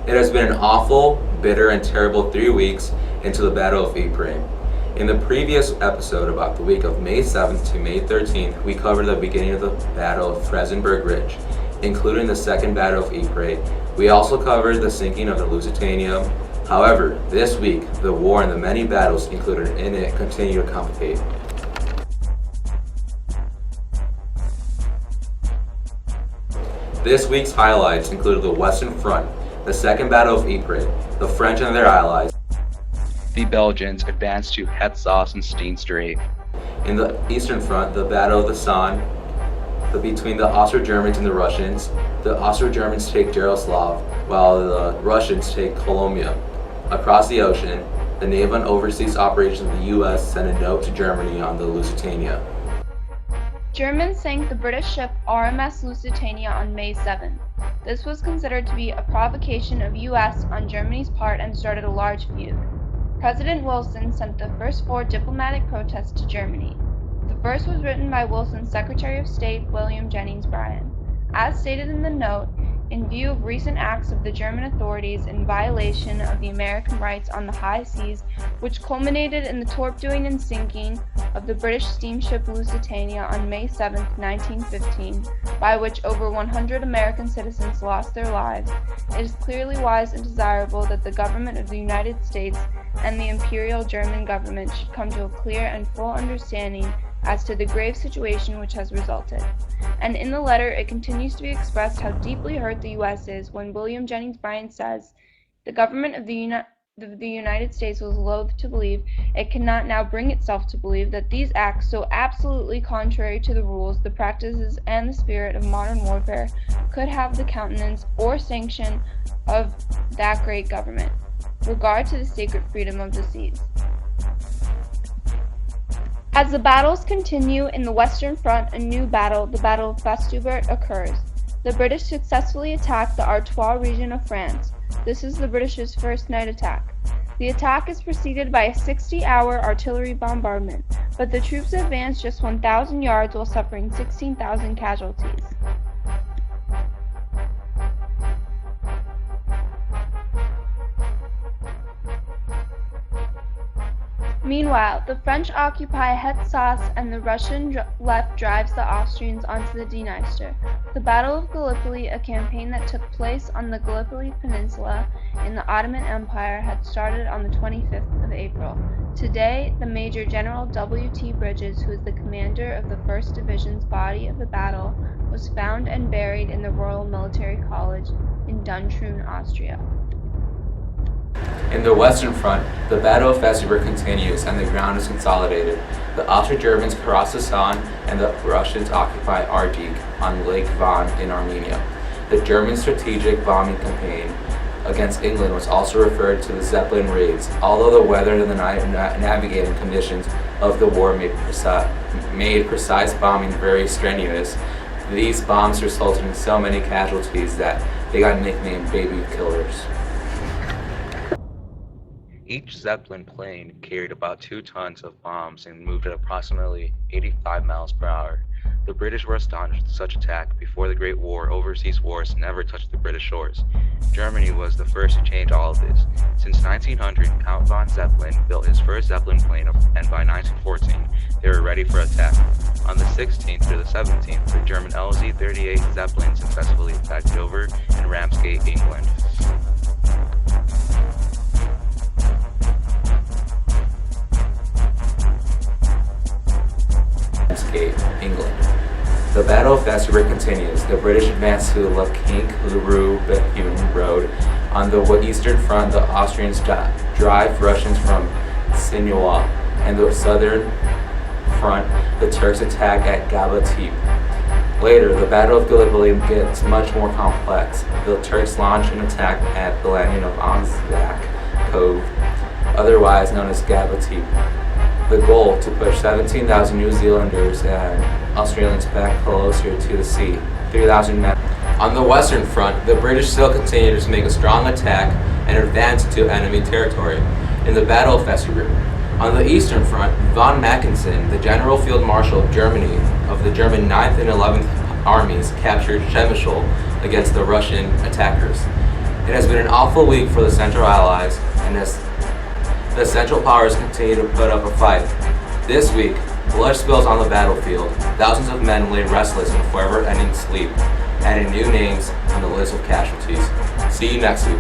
It has been an awful, bitter, and terrible 3 weeks into the Battle of Ypres. In the previous episode about the week of May 7th to May 13th, we covered the beginning of the Battle of Frezenberg Ridge, including the Second Battle of Ypres. We also covered the sinking of the Lusitania. However, this week, the war and the many battles included in it continue to complicate. This week's highlights included the Western Front, the Second Battle of Ypres, the French and their allies. The Belgians advanced to Hetzos and Steenstraat. In the Eastern Front, the Battle of the Somme, between the Austro-Germans and the Russians. The Austro-Germans take Jaroslav, while the Russians take Colombia. Across the ocean, the naval and overseas operations of the U.S. sent a note to Germany on the Lusitania. Germans sank the British ship RMS Lusitania on May 7th. This was considered to be a provocation of U.S. on Germany's part and started a large feud. President Wilson sent the first 4 diplomatic protests to Germany. The first was written by Wilson's Secretary of State, William Jennings Bryan. As stated in the note, in view of recent acts of the German authorities in violation of the American rights on the high seas, which culminated in the torpedoing and sinking of the British steamship Lusitania on May 7, 1915, by which over 100 American citizens lost their lives, it is clearly wise and desirable that the government of the United States and the Imperial German government should come to a clear and full understanding as to the grave situation which has resulted. And in the letter, it continues to be expressed how deeply hurt the U.S. is when William Jennings Bryan says, the government of the United States was loath to believe, it cannot now bring itself to believe, that these acts, so absolutely contrary to the rules, the practices, and the spirit of modern warfare, could have the countenance or sanction of that great government. Regard to the sacred freedom of the seas. As the battles continue in the Western Front, a new battle, the Battle of Festubert, occurs. The British successfully attack the Artois region of France. This is the British's first night attack. The attack is preceded by a 60-hour artillery bombardment, but the troops advanced just 1,000 yards while suffering 16,000 casualties. Meanwhile, the French occupy Hetzos and the Russian left drives the Austrians onto the Dniester. The Battle of Gallipoli, a campaign that took place on the Gallipoli Peninsula in the Ottoman Empire, had started on the 25th of April. Today, the Major General W.T. Bridges, who is the commander of the 1st Division's body of the battle, was found and buried in the Royal Military College in Duntroon, Austria. In the Western Front, the Battle of Festubert continues and the ground is consolidated. The Austro-Germans cross the San and the Russians occupy Ardeek on Lake Van in Armenia. The German strategic bombing campaign against England was also referred to the Zeppelin raids. Although the weather and the navigating conditions of the war made precise bombing very strenuous, these bombs resulted in so many casualties that they got nicknamed baby killers. Each Zeppelin plane carried about 2 tons of bombs and moved at approximately 85 miles per hour. The British were astonished at such attack. Before the Great War, overseas wars never touched the British shores. Germany was the first to change all of this. Since 1900, Count von Zeppelin built his first Zeppelin plane, and by 1914, they were ready for attack. On the 16th to the 17th, the German LZ-38 Zeppelin successfully attacked Dover and Ramsgate, England. England. The Battle of Festubert continues. The British advance to the Lequinc-Leroux-Bethune road. On the Eastern Front, the Austrians drive Russians from Sinois, and the Southern Front, the Turks attack at Gabatip. Later, the Battle of Gallipoli gets much more complex. The Turks launch an attack at the landing of Anzac Cove, otherwise known as Gabatip. The goal, to push 17,000 New Zealanders and Australians back closer to the sea, 3,000 men. On the Western Front, the British still continued to make a strong attack and advance to enemy territory in the Battle of Festubert. On the Eastern Front, von Mackensen, the General Field Marshal of Germany of the German 9th and 11th Armies, captured Przemysl against the Russian attackers. It has been an awful week for the Central Allies, and as the Central Powers continue to put up a fight. This week, blood spills on the battlefield. Thousands of men lay restless in forever-ending sleep, adding new names on the list of casualties. See you next week.